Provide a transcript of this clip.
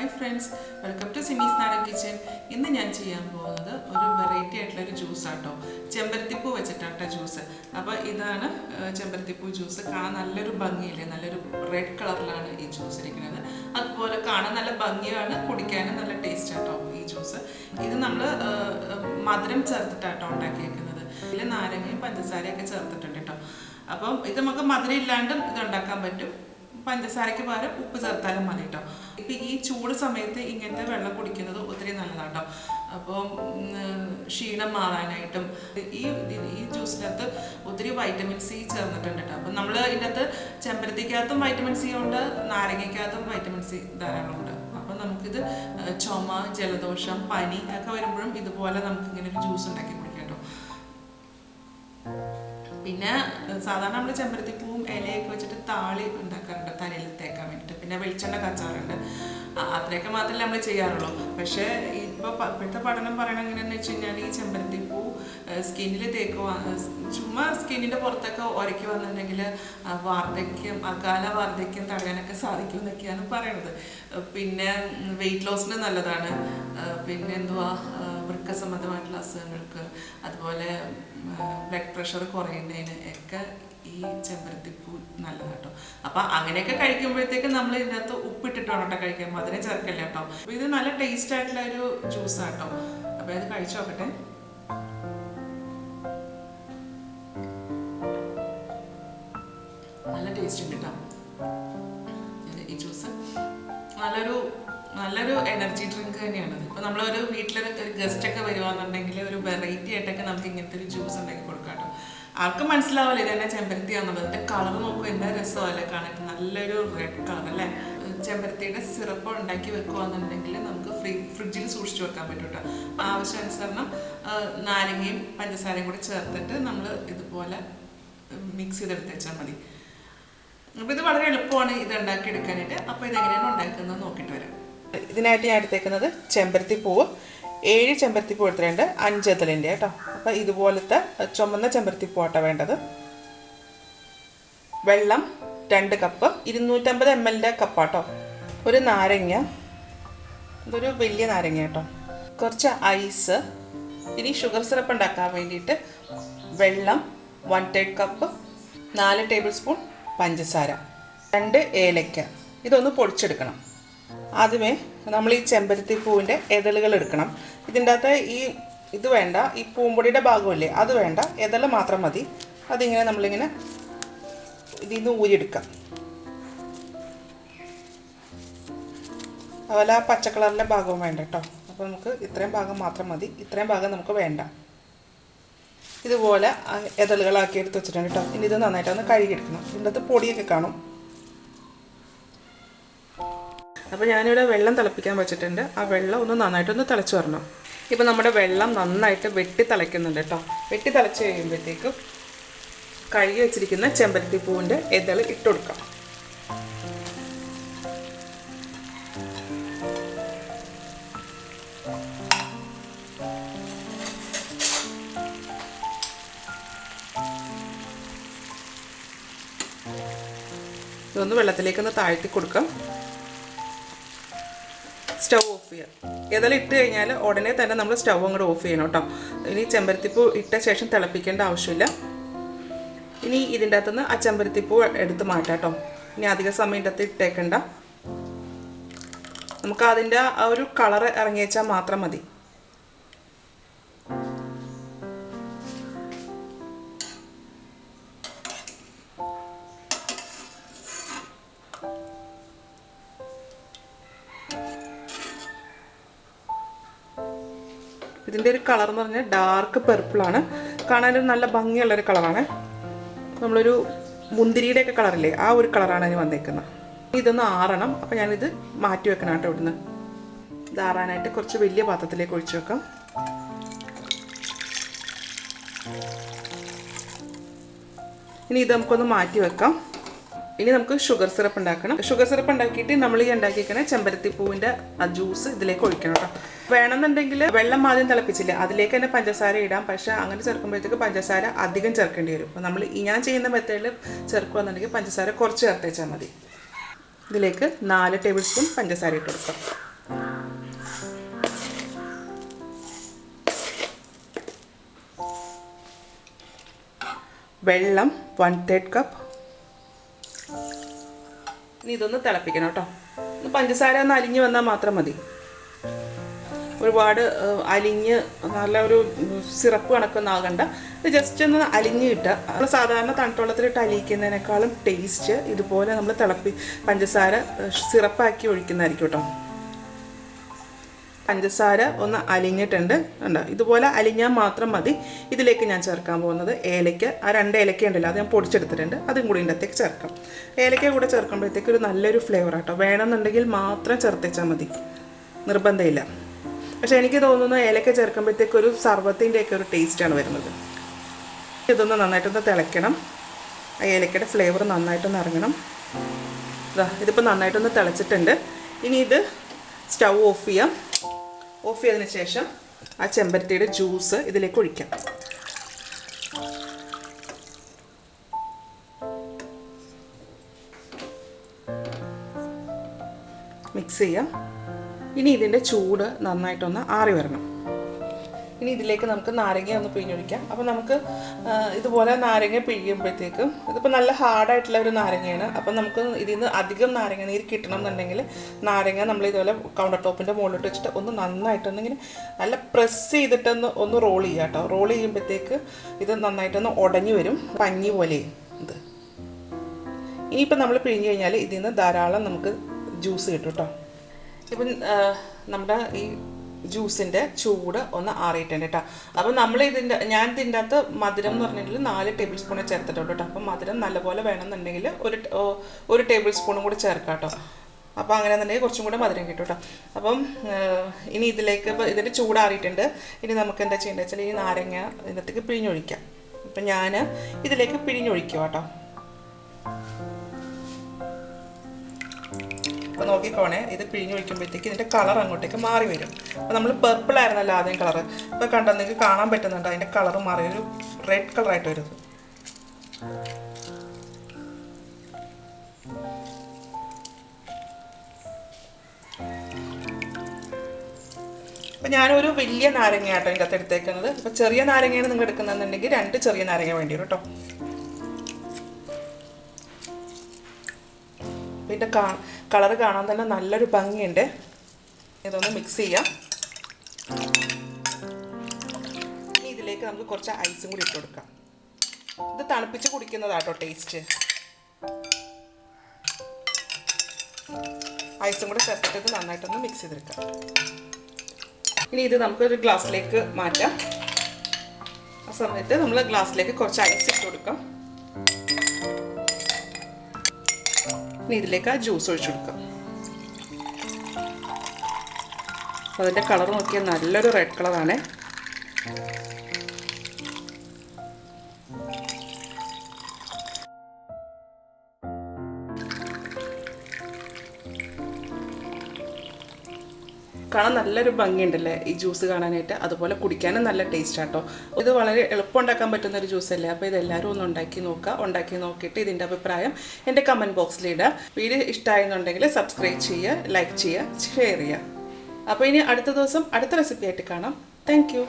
Hi friends, welcome to Simis Nadan kitchen. ഇന്ന് ഞാൻ ചെയ്യാൻ പോകുന്നത് ഒരു വെറൈറ്റി ആയിട്ടുള്ള ഒരു ജ്യൂസ് ആട്ടോ. ചെമ്പരത്തിപ്പൂ വെച്ചിട്ടാണ് ജ്യൂസ്. അപ്പോൾ ഇതാണ് ചെമ്പരത്തിപ്പൂ ജ്യൂസ്. കാണാൻ നല്ലൊരു ഭംഗിയില്ലേ, നല്ലൊരു റെഡ് കളറിലാണ് ഈ ജ്യൂസ് ഇരിക്കുന്നത്. അതുപോലെ കാണാൻ നല്ല ഭംഗിയാണ്, കുടിക്കാനും നല്ല ടേസ്റ്റ് ആട്ടോ ഈ ജ്യൂസ്. ഇത് നമ്മൾ മധുരം ചേർത്തിട്ടാട്ടോ ഉണ്ടാക്കിയേക്കുന്നത്. ഇതിൽ നാരങ്ങയും പഞ്ചസാരയൊക്കെ ചേർത്തിട്ടുണ്ട് കേട്ടോ. അപ്പം ഇത് നമുക്ക് മധുരം ഇല്ലാണ്ടും ഇത് ഉണ്ടാക്കാൻ പറ്റും. പഞ്ചസാരയ്ക്ക് പകരം ഉപ്പ് ചേർത്താലും മതി കേട്ടോ. ഇപ്പം ഈ ചൂട് സമയത്ത് ഇങ്ങനത്തെ വെള്ളം കുടിക്കുന്നത് ഒത്തിരി നല്ലതാണ് കേട്ടോ. അപ്പം ക്ഷീണം മാറാനായിട്ടും ഈ ജ്യൂസിനകത്ത് ഒത്തിരി വൈറ്റമിൻ സി ചേർന്നിട്ടുണ്ട് കേട്ടോ. അപ്പം നമ്മൾ ഇതിനകത്ത് ചെമ്പരത്തിക്കകത്തും വൈറ്റമിൻ സി ഉണ്ട്, നാരങ്ങയ്ക്കകത്തും വൈറ്റമിൻ സി ധാരാളമുണ്ട്. അപ്പം നമുക്കിത് ചുമ, ജലദോഷം, പനി ഒക്കെ വരുമ്പോഴും ഇതുപോലെ നമുക്കിങ്ങനെ ഒരു ജ്യൂസ് ഉണ്ടാക്കി കുടിക്കാം കേട്ടോ. പിന്നെ സാധാരണ നമ്മൾ ചെമ്പരത്തിപ്പൂവും ഇലയൊക്കെ വെച്ചിട്ട് താളി ഉണ്ടാക്കാറുണ്ട് തലയിൽ തേക്കാൻ വേണ്ടിയിട്ട്. പിന്നെ വെളിച്ചെണ്ണ കാച്ചാറുണ്ട്. അത്രയൊക്കെ മാത്രമല്ല നമ്മൾ ചെയ്യാറുള്ളൂ. പക്ഷേ ഇപ്പോൾ ഇപ്പോഴത്തെ പഠനം പറയണത് എങ്ങനെയാണെന്ന് വെച്ച് കഴിഞ്ഞാൽ ഈ ചെമ്പരത്തിപ്പൂ സ്കിന്നിൽ തേക്കുക, ചുമ്മാ സ്കിന്നിൻ്റെ പുറത്തൊക്കെ ഉരയ്ക്ക് വന്നിട്ടുണ്ടെങ്കിൽ വാർദ്ധക്യം, അകാല വാർദ്ധക്യം തടയാനൊക്കെ സാധിക്കും എന്നൊക്കെയാണ് പറയണത്. പിന്നെ വെയിറ്റ് ലോസിന് നല്ലതാണ്. പിന്നെ എന്തുവാ, വൃക്ക സംബന്ധമായിട്ടുള്ള അസുഖങ്ങൾക്ക്, അതുപോലെ ബ്ലഡ് പ്രഷർ കുറയുന്നതിന് ഒക്കെ ഈ ചെമ്പരത്തിപ്പൂ നല്ലതാണ് കേട്ടോ. അപ്പം അങ്ങനെയൊക്കെ കഴിക്കുമ്പോഴത്തേക്ക് നമ്മൾ ഇതിനകത്ത് ഉപ്പിട്ടിട്ട് വേണം കേട്ടോ കഴിക്കാൻ, മധുരം ചേർക്കില്ല കേട്ടോ. അപ്പോൾ ഇത് നല്ല ടേസ്റ്റ് ആയിട്ടുള്ള ഒരു ജ്യൂസാണ് കേട്ടോ. അപ്പോൾ ഇത് കഴിച്ചു നോക്കട്ടെ. നല്ല ടേസ്റ്റ് ഉണ്ട് കേട്ടോ ഈ ജ്യൂസ്. നല്ലൊരു എനർജി ഡ്രിങ്ക് തന്നെയാണത്. ഇപ്പോൾ നമ്മളൊരു വീട്ടിലൊരു ഗസ്റ്റൊക്കെ വരുവാന്നുണ്ടെങ്കിൽ ഒരു വെറൈറ്റി ആയിട്ടൊക്കെ നമുക്ക് ഇങ്ങനത്തെ ഒരു ജ്യൂസ് ഉണ്ടാക്കി കൊടുക്കാം കേട്ടോ. ആർക്കും മനസ്സിലാവില്ല ഇതെന്നെ ചെമ്പരത്തിയാണെന്നുള്ളത്. ഇതിൻ്റെ കളർ നോക്കുക, എന്താ രസമല്ലേ കാണാൻ, നല്ലൊരു റെഡ് കളർ അല്ലേ. ചെമ്പരത്തിയുടെ സിറപ്പ് ഉണ്ടാക്കി വെക്കുകയാണെന്നുണ്ടെങ്കിൽ നമുക്ക് ഫ്രിഡ്ജിൽ സൂക്ഷിച്ച് വെക്കാൻ പറ്റും കേട്ടോ. ആവശ്യാനുസരണം നാരങ്ങയും പഞ്ചസാരയും കൂടി ചേർത്തിട്ട് നമ്മൾ ഇതുപോലെ മിക്സ് ചെയ്തെടുത്ത് വെച്ചാൽ മതി. അപ്പോൾ ഇത് വളരെ എളുപ്പമാണ് ഇത് ഉണ്ടാക്കിയെടുക്കാനായിട്ട്. അപ്പോൾ ഇതെങ്ങനെയാണ് ഉണ്ടാക്കുന്നത് നോക്കിയിട്ട് വരാം. ഇതിനായിട്ട് ഞാൻ എടുത്തേക്കുന്നത് ചെമ്പരത്തിപ്പൂവ് 7 ചെമ്പരത്തിപ്പൂ എടുത്തിട്ടുണ്ട്, 5 എതളിൻ്റെ കേട്ടോ. അപ്പോൾ ഇതുപോലത്തെ ചുമന്ന ചെമ്പരത്തിപ്പൂവാട്ടോ വേണ്ടത്. വെള്ളം 2 കപ്പ്, 250 ml കപ്പാട്ടോ. ഒരു നാരങ്ങ, ഇതൊരു വലിയ നാരങ്ങ കേട്ടോ. കുറച്ച് ഐസ്. ഇനി ഷുഗർ സിറപ്പ് ഉണ്ടാക്കാൻ വേണ്ടിയിട്ട് വെള്ളം 1/3 കപ്പ്, 4 ടേബിൾ സ്പൂൺ പഞ്ചസാര, 2 ഏലക്ക. ഇതൊന്ന് പൊടിച്ചെടുക്കണം. ആദ്യമേ നമ്മൾ ഈ ചെമ്പരത്തിപ്പൂവിൻ്റെ എതളുകൾ എടുക്കണം. ഇതിൻ്റെ അകത്ത് ഇത് വേണ്ട, ഈ പൂമ്പൊടിയുടെ ഭാഗമില്ലേ അത് വേണ്ട, എതള് മാത്രം മതി. അതിങ്ങനെ നമ്മളിങ്ങനെ ഇതിൽ നിന്ന് ഊരിയെടുക്കാം. അതുപോലെ ആ പച്ച കളറിൻ്റെ ഭാഗവും വേണ്ട കേട്ടോ. അപ്പോൾ നമുക്ക് ഇത്രയും ഭാഗം മാത്രം മതി, ഇത്രയും ഭാഗം നമുക്ക് വേണ്ട. ഇതുപോലെ എതളുകളാക്കി എടുത്ത് വെച്ചിട്ടുണ്ട് കേട്ടോ. ഇനി ഇത് നന്നായിട്ടൊന്ന് കഴുകിയെടുക്കണം. ഇതിൻ്റെ അകത്ത് പൊടിയൊക്കെ കാണും. അപ്പോൾ ഞാനിവിടെ വെള്ളം തിളപ്പിക്കാൻ വെച്ചിട്ടുണ്ട്. ആ വെള്ളം ഒന്ന് നന്നായിട്ടൊന്ന് തിളച്ച് വരണം. ഇപ്പോൾ നമ്മുടെ വെള്ളം നന്നായിട്ട് വെട്ടി തിളയ്ക്കുന്നുണ്ട് കേട്ടോ. വെട്ടി തിളച്ച് കഴിയുമ്പോഴത്തേക്കും കഴുകി വെച്ചിരിക്കുന്ന ചെമ്പരത്തിപ്പൂവിൻ്റെ എതൾ ഇട്ട് കൊടുക്കാം. ഇതൊന്ന് വെള്ളത്തിലേക്കൊന്ന് താഴ്ത്തി കൊടുക്കാം. സ്റ്റൗ ഓഫ് ചെയ്യുക. ഏതായാലും ഇട്ട് കഴിഞ്ഞാൽ ഉടനെ തന്നെ നമ്മൾ സ്റ്റൗ അങ്ങോട്ട് ഓഫ് ചെയ്യണം കേട്ടോ. ഇനി ചെമ്പരത്തിപ്പൂ ഇട്ട ശേഷം തിളപ്പിക്കേണ്ട ആവശ്യമില്ല. ഇനി ഇതിൻ്റെ അകത്തുനിന്ന് ആ ചെമ്പരത്തിപ്പൂ എടുത്ത് മാറ്റാം കേട്ടോ. ഇനി അധിക സമയം ഇതിൻ്റെ അകത്ത് ഇട്ടേക്കണ്ട. നമുക്ക് അതിൻ്റെ ആ ഒരു കളറ് ഇറങ്ങി വെച്ചാൽ മാത്രം മതി. ഇതിൻ്റെ ഒരു കളർ എന്ന് പറഞ്ഞാൽ ഡാർക്ക് പെർപ്പിളാണ്. കാണാനൊരു നല്ല ഭംഗിയുള്ളൊരു കളറാണ്. നമ്മളൊരു മുന്തിരിയുടെയൊക്കെ കളറില്ലേ ആ ഒരു കളറാണ് അതിന് വന്നേക്കുന്നത്. ഇതൊന്ന് ആറണം. അപ്പോൾ ഞാനിത് മാറ്റി വെക്കണം കേട്ടോ. ഇവിടുന്ന് ഇത് ആറാനായിട്ട് കുറച്ച് വലിയ പാത്രത്തിലേക്ക് ഒഴിച്ച് വെക്കാം. ഇനി ഇത് നമുക്കൊന്ന് മാറ്റി വെക്കാം. ഇനി നമുക്ക് ഷുഗർ സിറപ്പ് ഉണ്ടാക്കണം. ഷുഗർ സിറപ്പ് ഉണ്ടാക്കിയിട്ട് നമ്മൾ ഈ ഉണ്ടാക്കിയിരിക്കുന്ന ചെമ്പരത്തിപ്പൂവിൻ്റെ ആ ജ്യൂസ് ഇതിലേക്ക് ഒഴിക്കണം കേട്ടോ. വേണമെന്നുണ്ടെങ്കിൽ വെള്ളം ആദ്യം തിളപ്പിച്ചില്ല അതിലേക്ക് തന്നെ പഞ്ചസാര ഇടാം. പക്ഷേ അങ്ങനെ ചേർക്കുമ്പോഴത്തേക്ക് പഞ്ചസാര അധികം ചേർക്കേണ്ടി വരും. അപ്പോൾ നമ്മൾ ഞാൻ ചെയ്യുന്ന മെത്തേഡിൽ ചേർക്കുകയെന്നുണ്ടെങ്കിൽ പഞ്ചസാര കുറച്ച് ചേർത്ത് വെച്ചാൽ മതി. ഇതിലേക്ക് 4 ടേബിൾ സ്പൂൺ പഞ്ചസാര ഇട്ട് കൊടുക്കാം. വെള്ളം 1/3 കപ്പ്. ഇനി ഇതൊന്ന് തിളപ്പിക്കണം കേട്ടോ. പഞ്ചസാര ഒന്ന് അലിഞ്ഞ് വന്നാൽ മാത്രം മതി. ഒരുപാട് അലിഞ്ഞ് നല്ല ഒരു സിറപ്പ് കണക്കൊന്നും ആകണ്ട. ഇത് ജസ്റ്റ് ഒന്ന് അലിഞ്ഞ് കിട്ടുക. നമ്മൾ സാധാരണ തണുത്തുവെള്ളത്തിലിട്ട് അലിയിക്കുന്നതിനേക്കാളും ടേസ്റ്റ് ഇതുപോലെ നമ്മൾ പഞ്ചസാര സിറപ്പാക്കി ഒഴിക്കുന്നതായിരിക്കും കേട്ടോ. പഞ്ചസാര ഒന്ന് അലിഞ്ഞിട്ടുണ്ട് കണ്ടോ. ഇതുപോലെ അലിഞ്ഞാൽ മാത്രം മതി. ഇതിലേക്ക് ഞാൻ ചേർക്കാൻ പോകുന്നത് ഏലയ്ക്ക. ആ 2 ഏലക്ക ഉണ്ടല്ലോ, അത് ഞാൻ പൊടിച്ചെടുത്തിട്ടുണ്ട്. അതും കൂടി ഇതിനകത്തേക്ക് ചേർക്കാം. ഏലക്ക കൂടെ ചേർക്കുമ്പോഴത്തേക്ക് ഒരു നല്ലൊരു ഫ്ലേവർ ആട്ടോ. വേണമെന്നുണ്ടെങ്കിൽ മാത്രം ചേർത്തേച്ചാൽ മതി, നിർബന്ധമില്ല. പക്ഷേ എനിക്ക് തോന്നുന്നു ഏലക്ക ചേർക്കുമ്പോഴത്തേക്ക് ഒരു സർവത്തിൻ്റെയൊക്കെ ഒരു ടേസ്റ്റാണ് വരുന്നത്. ഇതൊന്ന് നന്നായിട്ടൊന്ന് തിളയ്ക്കണം. ആ ഏലക്കയുടെ ഫ്ലേവർ നന്നായിട്ടൊന്ന് ഇറങ്ങണം. ഇതിപ്പോൾ നന്നായിട്ടൊന്ന് തിളച്ചിട്ടുണ്ട്. ഇനി ഇത് സ്റ്റൗ ഓഫ് ചെയ്യാം. ഓഫ് ചെയ്തതിന് ശേഷം ആ ചെമ്പരത്തിയുടെ ജ്യൂസ് ഇതിലേക്ക് ഒഴിക്കാം. മിക്സ് ചെയ്യാം. ഇനി ഇതിൻ്റെ ചൂട് നന്നായിട്ടൊന്ന് ആറി വരണം. ഇനി ഇതിലേക്ക് നമുക്ക് നാരങ്ങ ഒന്ന് പിഴിഞ്ഞൊഴിക്കാം. അപ്പോൾ നമുക്ക് ഇതുപോലെ നാരങ്ങ പിഴിയുമ്പോഴത്തേക്കും ഇതിപ്പോൾ നല്ല ഹാർഡായിട്ടുള്ള ഒരു നാരങ്ങയാണ്. അപ്പം നമുക്ക് ഇതിൽ നിന്ന് അധികം നാരങ്ങ നീര് കിട്ടണം എന്നുണ്ടെങ്കിൽ നാരങ്ങ നമ്മൾ ഇതുപോലെ കൗണ്ടർ ടോപ്പിൻ്റെ മുകളിലിട്ട് വെച്ചിട്ട് ഒന്ന് നന്നായിട്ടൊന്നിങ്ങനെ നല്ല പ്രസ് ചെയ്തിട്ടൊന്ന് റോൾ ചെയ്യുക കേട്ടോ. റോൾ ചെയ്യുമ്പോഴത്തേക്ക് ഇത് നന്നായിട്ടൊന്ന് ഉടഞ്ഞു വരും, പഞ്ഞി പോലെ ഇത്. ഇനിയിപ്പോൾ നമ്മൾ പിഴിഞ്ഞ് കഴിഞ്ഞാൽ ഇതിൽ നിന്ന് ധാരാളം നമുക്ക് ജ്യൂസ് കിട്ടും കേട്ടോ. ഇപ്പം നമ്മുടെ ഈ ജ്യൂസിൻ്റെ ചൂട് ഒന്ന് ആറിയിട്ടുണ്ട് കേട്ടോ. അപ്പോൾ ഞാൻ ഇതിൻ്റെ അകത്ത് മധുരം എന്ന് പറഞ്ഞിട്ടുണ്ടെങ്കിൽ 4 ടേബിൾ സ്പൂണേ ചേർത്തിട്ടുണ്ട് കേട്ടോ. അപ്പം മധുരം നല്ലപോലെ വേണമെന്നുണ്ടെങ്കിൽ ഒരു ടേബിൾ സ്പൂണും കൂടി ചേർക്കാം കേട്ടോ. അപ്പോൾ അങ്ങനെയാണെന്നുണ്ടെങ്കിൽ കുറച്ചും കൂടെ മധുരം കിട്ടും കേട്ടോ. അപ്പം ഇനി ഇതിലേക്ക് ഇപ്പോൾ ഇതിൻ്റെ ചൂടാറിയിട്ടുണ്ട്. ഇനി നമുക്ക് എന്താ ചെയ്യേണ്ടത് വെച്ചാൽ ഈ നാരങ്ങ ഇതിനകത്തേക്ക് പിഴിഞ്ഞൊഴിക്കാം. അപ്പം ഞാൻ ഇതിലേക്ക് പിഴിഞ്ഞൊഴിക്കുക കേട്ടോ. അപ്പോൾ നോക്കിക്കോണേ, ഇത് പിഴിഞ്ഞൊഴിക്കുമ്പോഴത്തേക്ക് ഇതിൻ്റെ കളർ അങ്ങോട്ടേക്ക് മാറി വരും. അപ്പോൾ നമ്മൾ പർപ്പിൾ ആയിരുന്നല്ലോ ആദ്യം കളറ്. ഇപ്പോൾ കണ്ടോ, നിങ്ങൾക്ക് കാണാൻ പറ്റുന്നുണ്ട് അതിൻ്റെ കളർ മാറി ഒരു റെഡ് കളറായിട്ട് വരും. അപ്പോൾ ഞാനൊരു വലിയ നാരങ്ങയാട്ടോ ഇതിൻ്റെ അകത്ത് എടുത്തേക്കുന്നത്. ഇപ്പോൾ ചെറിയ നാരങ്ങയാണ് നിങ്ങൾ എടുക്കുന്നതെന്നുണ്ടെങ്കിൽ 2 ചെറിയ നാരങ്ങ വേണ്ടി വരും കേട്ടോ. ഇതിൻ്റെ കളർ കാണാൻ തന്നെ നല്ലൊരു ഭംഗിയുണ്ട്. ഇതൊന്ന് മിക്സ് ചെയ്യാം. ഇനി ഇതിലേക്ക് നമുക്ക് കുറച്ച് ഐസും കൂടി ഇട്ട് കൊടുക്കാം. ഇത് തണുപ്പിച്ച് കുടിക്കുന്നതാട്ടോ ടേസ്റ്റ്. ഐസും കൂടെ ചേർത്തിട്ട് നന്നായിട്ടൊന്ന് മിക്സ് ചെയ്തെടുക്കാം. ഇനി ഇത് നമുക്കൊരു ഗ്ലാസ്സിലേക്ക് മാറ്റാം. ആ സമയത്ത് നമ്മൾ ഗ്ലാസ്സിലേക്ക് കുറച്ച് ഐസ് ഇട്ട് കൊടുക്കാം. ഇനി ഇതിലേക്ക് ആ ജ്യൂസ് ഒഴിച്ചു കൊടുക്കാം. അതിൻ്റെ കളർ നോക്കിയാൽ നല്ലൊരു റെഡ് കളറാണ്. കാണാൻ നല്ലൊരു ഭംഗിയുണ്ടല്ലേ ഈ ജ്യൂസ് കാണാനായിട്ട്. അതുപോലെ കുടിക്കാനും നല്ല ടേസ്റ്റ് ആട്ടോ. ഇത് വളരെ എളുപ്പം ഉണ്ടാക്കാൻ പറ്റുന്ന ഒരു ജ്യൂസല്ലേ. അപ്പോൾ ഇതെല്ലാവരും ഒന്ന് ഉണ്ടാക്കി നോക്കുക. ഉണ്ടാക്കി നോക്കിയിട്ട് ഇതിൻ്റെ അഭിപ്രായം എൻ്റെ കമൻറ്റ് ബോക്സിൽ ഇടുക. വീഡിയോ ഇഷ്ടമായെന്നുണ്ടെങ്കിൽ സബ്സ്ക്രൈബ് ചെയ്യുക, ലൈക്ക് ചെയ്യുക, ഷെയർ ചെയ്യുക. അപ്പോൾ ഇനി അടുത്ത ദിവസം അടുത്ത റെസിപ്പി ആയിട്ട് കാണാം. Thank you.